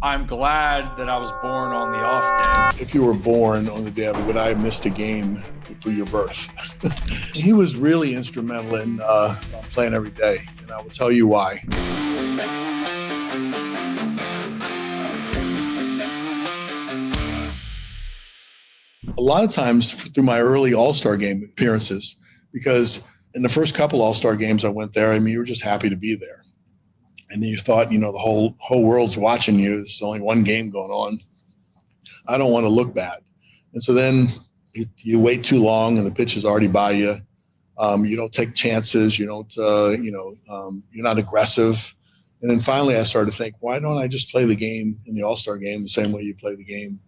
I'm glad that I was born on the off day. If you were born on the day of it, would I have missed a game for your birth? He was really instrumental in playing every day, and I will tell you why. A lot of times through my early All-Star game appearances, because in the first couple All-Star games I went there, I mean, you were just happy to be there. And then you thought, you know, the whole world's watching you. There's only one game going on. I don't want to look bad. And so then you wait too long and the pitch is already by you. You don't take chances. You don't, you're not aggressive. And then finally I started to think, why don't I just play the game in the All-Star game the same way you play the game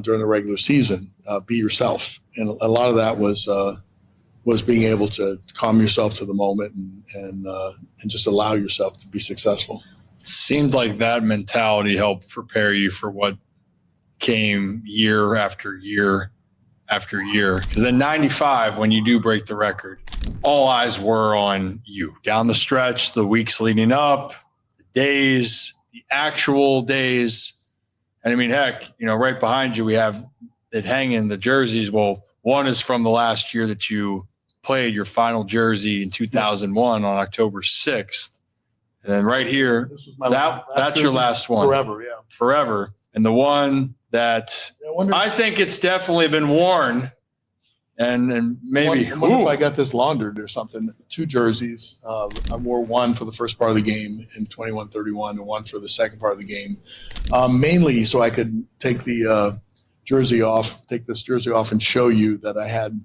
during the regular season? Be yourself. And a lot of that was being able to calm yourself to the moment and just allow yourself to be successful. It seems like that mentality helped prepare you for what came year after year after year. Because in 95, when you do break the record, all eyes were on you. Down the stretch, the weeks leading up, the days, the actual days. And I mean, heck, you know, right behind you, we have it hanging, the jerseys. Well, one is from the last year that you played your final jersey in 2001 on October 6th. And then right here, This was my that's your last one. Forever, yeah. Forever. And the one that I think it's definitely been worn and maybe I wonder if I got this laundered or something. 2 jerseys. I wore one for the first part of the game in 21-31 and one for the second part of the game, mainly so I could take the jersey off, take this jersey off and show you that I had,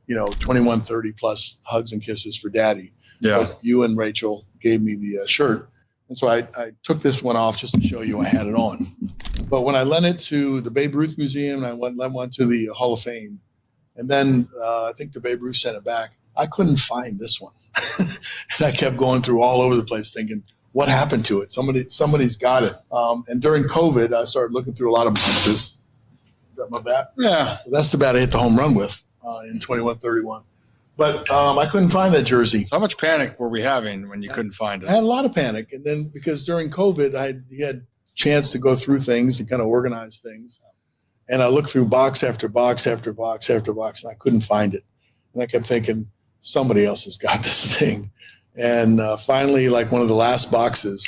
21-30 plus hugs and kisses for Daddy. Yeah. But you and Rachel gave me the shirt. And so I took this one off just to show you I had it on. But when I lent it to the Babe Ruth Museum, and I lent one to the Hall of Fame, and then I think the Babe Ruth sent it back, I couldn't find this one. And I kept going through all over the place thinking, what happened to it? Somebody's got it. And during COVID, I started looking through a lot of boxes. Is that my bat? Yeah. That's the bat I hit the home run with in 21-31. But I couldn't find that jersey. So how much panic were we having when you couldn't find it? I had a lot of panic. And then because during COVID, I had chance to go through things and kind of organize things. And I looked through box after box after box after box, and I couldn't find it. And I kept thinking, somebody else has got this thing. And finally, like one of the last boxes,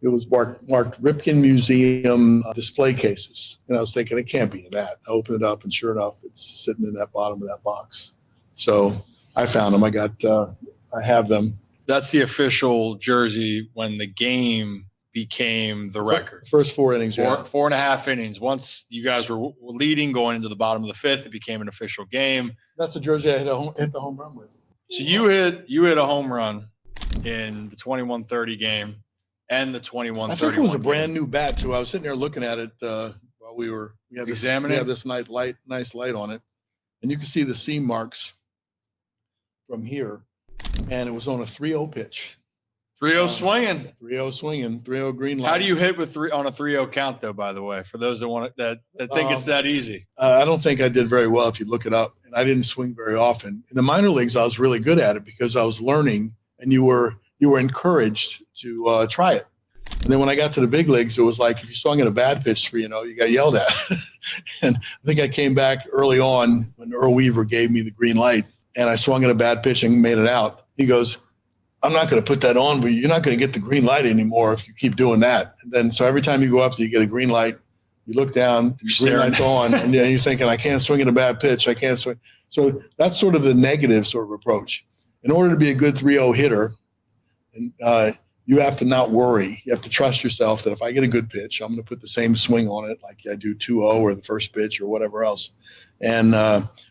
it was marked Ripken Museum display cases. And I was thinking, it can't be in that. I opened it up, and sure enough, it's sitting in that bottom of that box. So I found them. I have them. That's the official jersey when the game became the record. First 4 innings, yeah. 4.5 innings. Once you guys were leading going into the bottom of the 5th, it became an official game. That's a jersey I hit the home run with. So you hit a home run in the 21-30 game and the 21-31. I think it was a brand new bat too. I was sitting there looking at it while we had examining. We had this nice light on it, and you can see the seam marks from here, and it was on a 3-0 pitch. 3-0 swinging. 3-0 swinging. 3-0 green light. How do you hit with on a 3-0 count though? By the way, for those that think it's that easy. I don't think I did very well if you look it up, and I didn't swing very often. In the minor leagues, I was really good at it because I was learning, and you were encouraged to try it. And then when I got to the big leagues, it was like if you swung at a bad pitch, you got yelled at. And I think I came back early on when Earl Weaver gave me the green light, and I swung at a bad pitch and made it out. He goes, I'm not going to put that on, but you're not going to get the green light anymore if you keep doing that. And then so every time you go up, you get a green light. You look down, the green light's on, and you're thinking, I can't swing at a bad pitch. I can't swing. So that's sort of the negative sort of approach. In order to be a good 3-0 hitter, and you have to not worry. You have to trust yourself that if I get a good pitch, I'm going to put the same swing on it like I do 2-0 or the first pitch or whatever else. And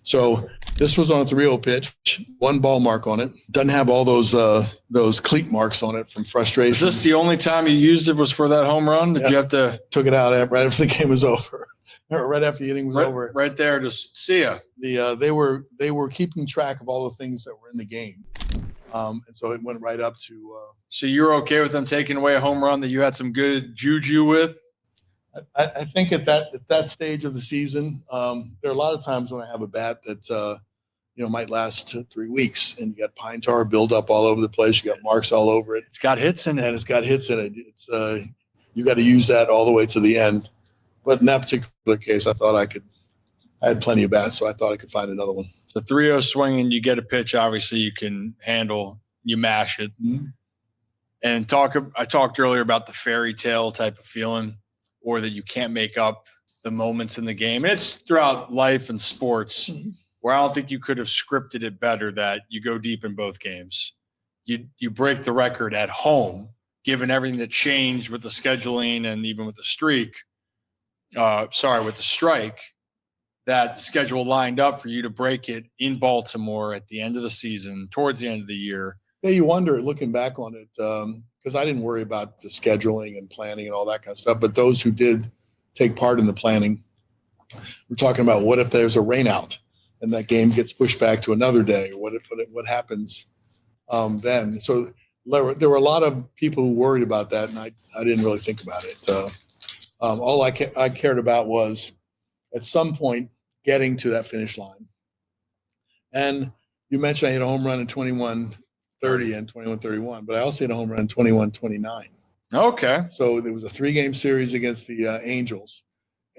so this was on a 3-0 pitch, 1 ball mark on it. Doesn't have all those cleat marks on it from frustration. Is this the only time you used it was for that home run? Did you have to took it out right after the game was over, right after the inning was over? Right there, just see ya. They were keeping track of all the things that were in the game, and so it went right up to. So you're okay with them taking away a home run that you had some good juju with? I think at that stage of the season, there are a lot of times when I have a bat that might last 3 weeks, and you got pine tar buildup all over the place. You got marks all over it. It's got hits in it. And it's got hits in it. It's you got to use that all the way to the end. But in that particular case, I thought I had plenty of bats, so I thought I could find another one. So 3-0 swinging, you get a pitch, obviously you can handle, you mash it. Mm-hmm. And I talked earlier about the fairy tale type of feeling, or that you can't make up the moments in the game. And it's throughout life and sports where I don't think you could have scripted it better that you go deep in both games. You break the record at home, given everything that changed with the scheduling and even with the strike, that the schedule lined up for you to break it in Baltimore at the end of the season, towards the end of the year. Yeah, you wonder, looking back on it, because I didn't worry about the scheduling and planning and all that kind of stuff, but those who did take part in the planning, we're talking about what if there's a rainout and that game gets pushed back to another day, or what happens then? So there were a lot of people who worried about that, and I didn't really think about it. All I cared about was at some point getting to that finish line. And you mentioned I hit a home run in 21-30 and 21-31, but I also hit a home run in 21-29. Okay. So there was a 3-game series against the Angels,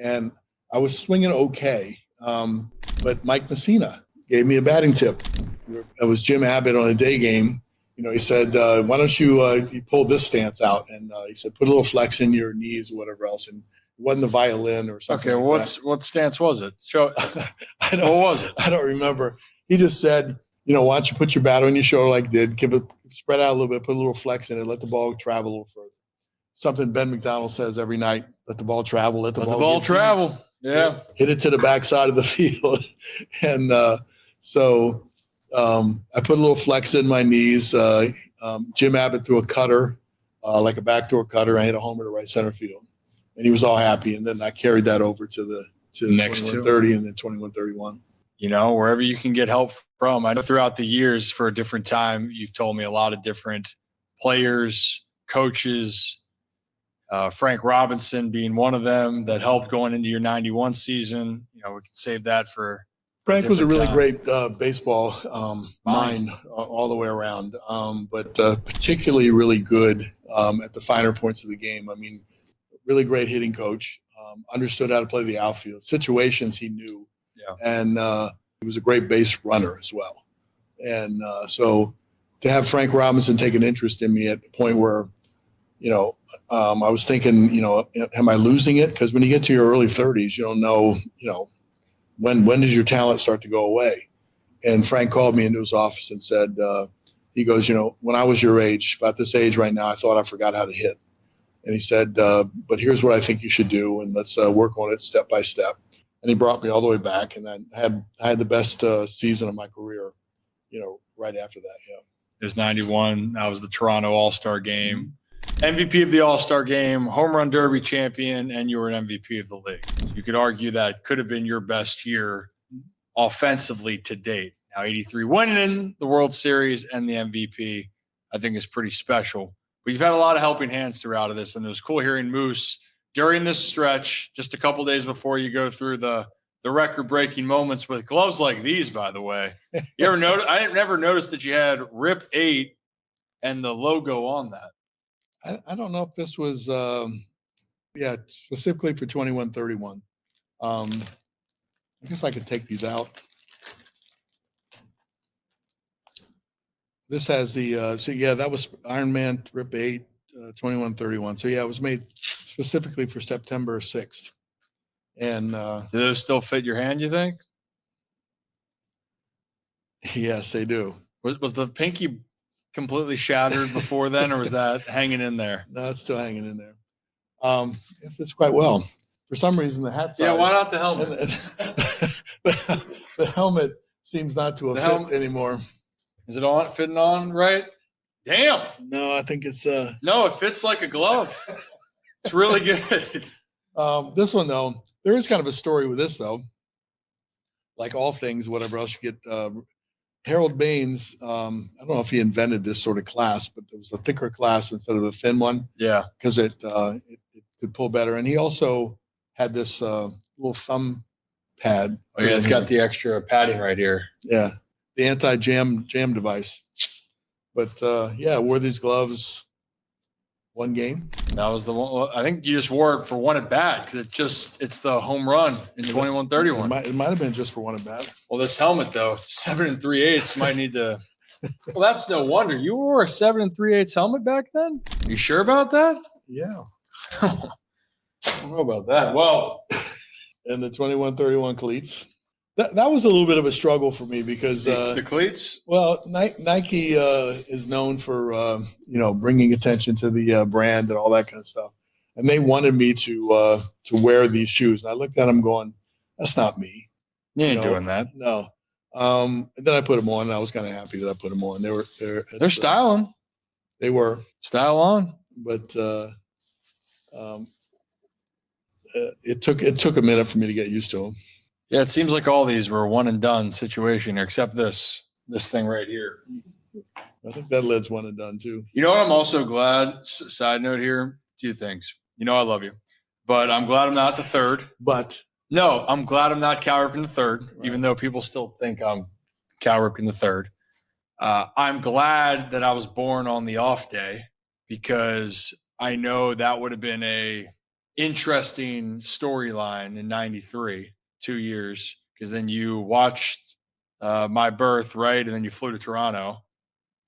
and I was swinging okay. But Mike Messina gave me a batting tip. It was Jim Abbott on a day game. He said, why don't you pull this stance out? And he said, put a little flex in your knees or whatever else. And it wasn't the violin or something. Okay, like what stance was it? What was it? I don't remember. He just said, why don't you put your bat on your shoulder like you did, spread out a little bit, put a little flex in it, let the ball travel a little further. Something Ben McDonald says every night: let the ball travel, let the ball travel. Deep. Yeah, hit it to the backside of the field, and so I put a little flex in my knees. Jim Abbott threw a cutter, like a backdoor cutter. I hit a homer to right center field, and he was all happy. And then I carried that over to the next 21-30 and then 21-31. Wherever you can get help from. I know throughout the years, for a different time, you've told me a lot of different players, coaches. Frank Robinson being one of them that helped going into your 91 season. We can save that for Frank was a really great baseball mind all the way around, but particularly really good at the finer points of the game. I mean, really great hitting coach, understood how to play the outfield. Situations he knew, and he was a great base runner as well. And so to have Frank Robinson take an interest in me at the point where, I was thinking, am I losing it? Because when you get to your early 30s, you don't know, when does your talent start to go away? And Frank called me into his office and said, he goes, when I was your age, about this age right now, I thought I forgot how to hit. And he said, but here's what I think you should do, and let's work on it step by step. And he brought me all the way back, and I had the best season of my career, right after that. Yeah. It was 91. That was the Toronto All-Star game. MVP of the All-Star game, home run derby champion, and you were an MVP of the league. You could argue that could have been your best year offensively to date. Now, 83 winning the World Series and the MVP, I think is pretty special. But you've had a lot of helping hands throughout this, and it was cool hearing Moose during this stretch, just a couple days before you go through the record-breaking moments with gloves like these, by the way. You ever notice? I never noticed that you had Rip 8 and the logo on that. I don't know if this was, specifically for 21-31. I guess I could take these out. This has the, that was Iron Man Rip 8, 21-31. So, it was made specifically for September 6th. And do those still fit your hand, you think? Yes, they do. Was the pinky completely shattered before then, or was that hanging in there? No, it's still hanging in there. It fits quite well. For some reason, the hat size. Yeah, why not the helmet? The helmet seems not to have fit anymore. Is it fitting on right? Damn. No, I think it's no, it fits like a glove. It's really good. This one though, there is kind of a story with this though. Like all things, whatever else you get. Harold Baines, I don't know if he invented this sort of clasp, but there was a thicker clasp instead of the thin one. Yeah, because it could pull better. And he also had this little thumb pad. Oh yeah, it's got the extra padding right here. Yeah, the anti-jam device. But I wore these gloves One game. That was the one. Well, I think you just wore it for one at bat because it's the home run in 21-31. It might have been just for one at bat. Well, this helmet though, 7 3/8 might need to. Well, that's no wonder you wore a 7 3/8 helmet back then. You sure about that? Yeah. I don't know about that. Well, And the 21-31 cleats. That was a little bit of a struggle for me because the cleats. well, Nike is known for bringing attention to the brand and all that kind of stuff, and they wanted me to wear these shoes. And I looked at them, going, "That's not me. You ain't doing that. No." And then I put them on, and I was kind of happy that I put them on. They're styling. They were Style on, but it took a minute for me to get used to them. Yeah, it seems like all these were a one and done situation here, except this thing right here. I think that lid's one and done too. You know what? I'm also glad. Side note here, 2 things. You know I love you, but I'm glad I'm not the third. But no, I'm glad I'm not Cal Ripken the third, right. Even though people still think I'm Cal Ripken the third. I'm glad that I was born on the off day because I know that would have been a interesting storyline in '93. 2 years, because then you watched my birth, right? And then you flew to Toronto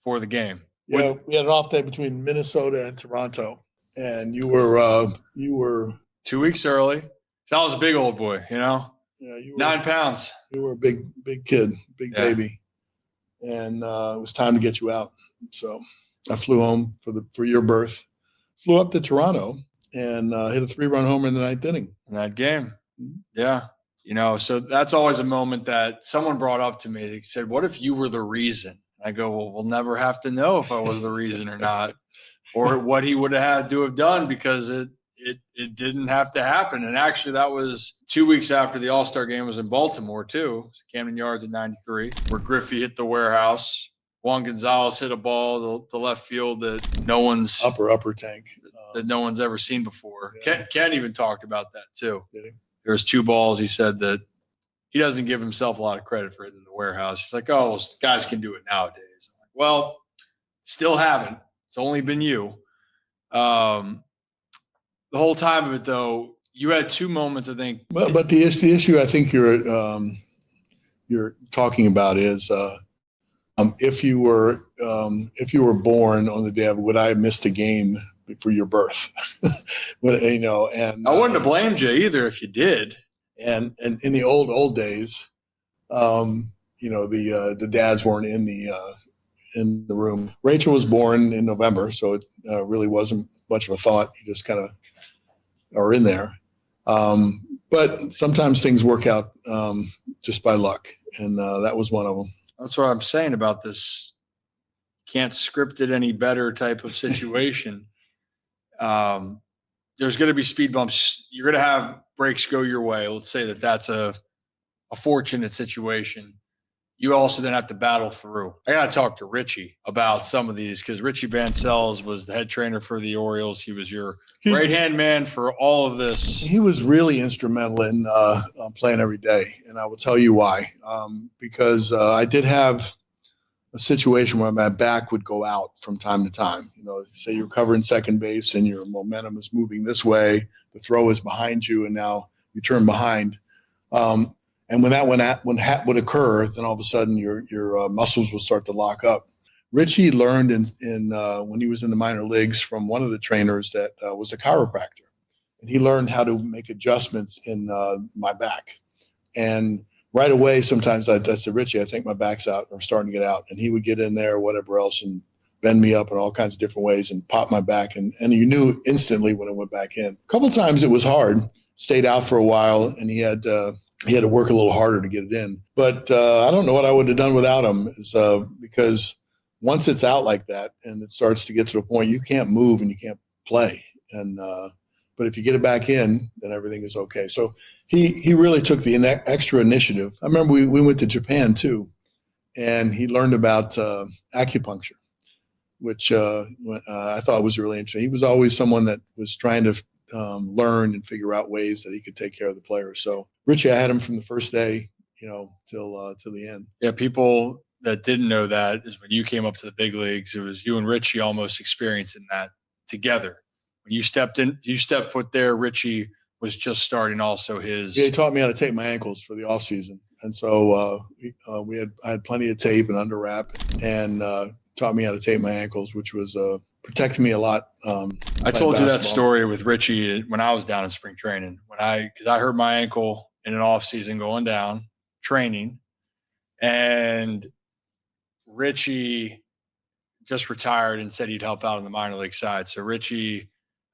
for the game. Yeah, we had an off day between Minnesota and Toronto, and you were 2 weeks early. So I was a big old boy, Yeah, 9 pounds. You were a big kid, big baby, and it was time to get you out. So I flew home for your birth, flew up to Toronto, and hit a 3-run homer in the 9th inning in that game. Yeah. So that's always a moment that someone brought up to me. They said, what if you were the reason? I go, well, we'll never have to know if I was the reason or not, or what he would have had to have done because it didn't have to happen. And actually that was 2 weeks after the All-Star game was in Baltimore too. Camden Yards in '93, where Griffey hit the warehouse. Juan Gonzalez hit a ball the left field that no one's upper tank that no one's ever seen before. Yeah. Ken even talked about that too. Did he? There was 2 balls. He said that he doesn't give himself a lot of credit for it in the warehouse. He's like, oh, well, guys can do it nowadays. I'm like, well, still haven't. It's only been you. The whole time of it, though, you had 2 moments, I think. But the issue I think you're talking about is if you were born on the day of, would I have missed a game for your birth? And I wouldn't have blamed you either if you did. And in the old days, the dads weren't in the room. Rachel was born in November, so it really wasn't much of a thought. You just kind of are in there. But sometimes things work out just by luck, and that was one of them. That's what I'm saying about this. Can't script it any better type of situation. There's going to be speed bumps. You're going to have breaks go your way. Let's say that's a fortunate situation. You also then have to battle through. I got to talk to Richie about some of these because Richie Bancells was the head trainer for the Orioles. He was your right-hand man for all of this. He was really instrumental in playing every day, and I will tell you why. Because I did have a situation where my back would go out from time to time. Say you're covering second base and your momentum is moving this way, the throw is behind you, and now you turn behind. And when that would occur, then all of a sudden your muscles will start to lock up. Richie learned when he was in the minor leagues from one of the trainers that was a chiropractor, and he learned how to make adjustments in my back. And right away, sometimes I said, Richie, I think my back's out or starting to get out, and he would get in there, or whatever else, and bend me up in all kinds of different ways and pop my back, and you knew instantly when it went back in. A couple of times it was hard. Stayed out for a while, and he had to work a little harder to get it in. But I don't know what I would have done without him, because once it's out like that and it starts to get to the point you can't move and you can't play. And but if you get it back in, then everything is okay. So he really took the extra initiative. I remember we went to Japan too, and he learned about acupuncture, which I thought was really interesting. He was always someone that was trying to learn and figure out ways that he could take care of the players. So Richie, I had him from the first day, till the end. Yeah, people that didn't know that is when you came up to the big leagues, it was you and Richie almost experiencing that together. When you stepped foot there, Richie was just starting also his. Yeah, he taught me how to tape my ankles for the off season. And so I had plenty of tape and under wrap, and taught me how to tape my ankles, which was protected me a lot. I told you that story with Richie when I was down in spring training, because I hurt my ankle in an off season going down training, and Richie just retired and said he'd help out on the minor league side. So Richie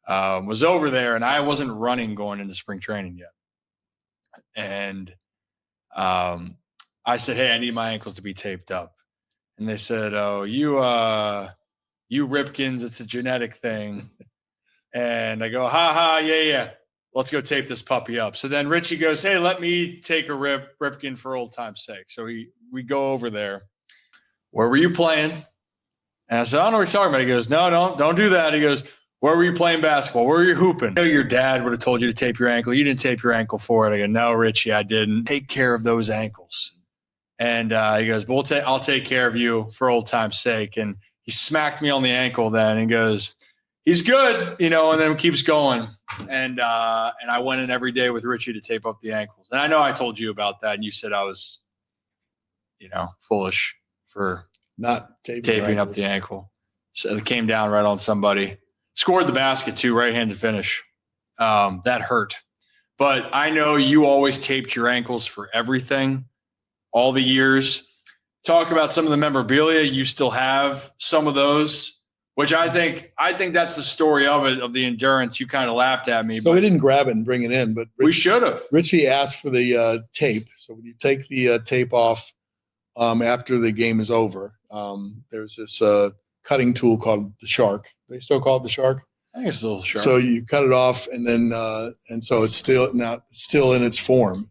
was over there, and I wasn't running going into spring training yet. And I said, hey, I need my ankles to be taped up. And they said, oh, you Ripkens, it's a genetic thing. And I go, yeah. Let's go tape this puppy up. So then Richie goes, hey, let me take a Ripken for old time's sake. So we go over there. Where were you playing? And I said, I don't know what you're talking about. He goes, no, don't do that. He goes, where were you playing basketball? Where were you hooping? I know your dad would have told you to tape your ankle. You didn't tape your ankle for it. I go, no, Richie, I didn't. Take care of those ankles. And he goes, I'll take care of you for old time's sake. And he smacked me on the ankle then and goes, he's good, and then keeps going. And I went in every day with Richie to tape up the ankles. And I know I told you about that, and you said I was, foolish for not taping up the ankle. So it came down right on somebody. Scored the basket too, right-handed finish. That hurt. But I know you always taped your ankles for everything, all the years. Talk about some of the memorabilia. You still have some of those, which I think that's the story of it, of the endurance. You kind of laughed at me. So we didn't grab it and bring it in, but we should have. Richie asked for the tape. So when you take the tape off after the game is over, there's this cutting tool called the Shark. They still call it the Shark? I think it's still the Shark. So you cut it off, and then and so it's still in its form.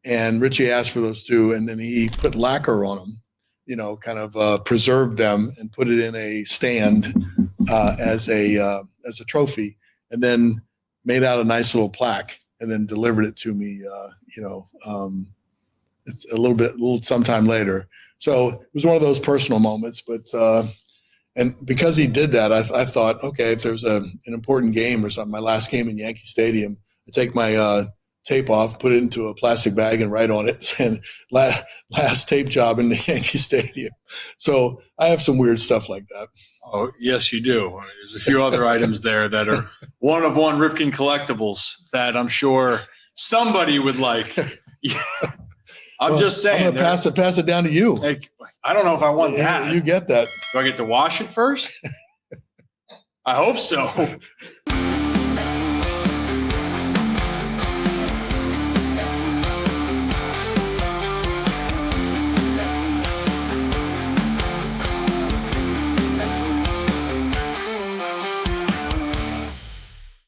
And Richie asked for those two, and then he put lacquer on them, kind of preserved them and put it in a stand as a trophy, and then made out a nice little plaque, and then delivered it to me. It's a little sometime later. So it was one of those personal moments, but and because he did that, I thought, okay, if there's an important game or something, my last game in Yankee Stadium, I take my tape off, put it into a plastic bag, and write on it, and last tape job in the Yankee Stadium. So I have some weird stuff like that. Oh, yes, you do. There's a few other items there that are one-of-one Ripken collectibles that I'm sure somebody would like. I'm just saying. I'm going to pass it down to you. I don't know if I want that. You get that. Do I get to wash it first? I hope so.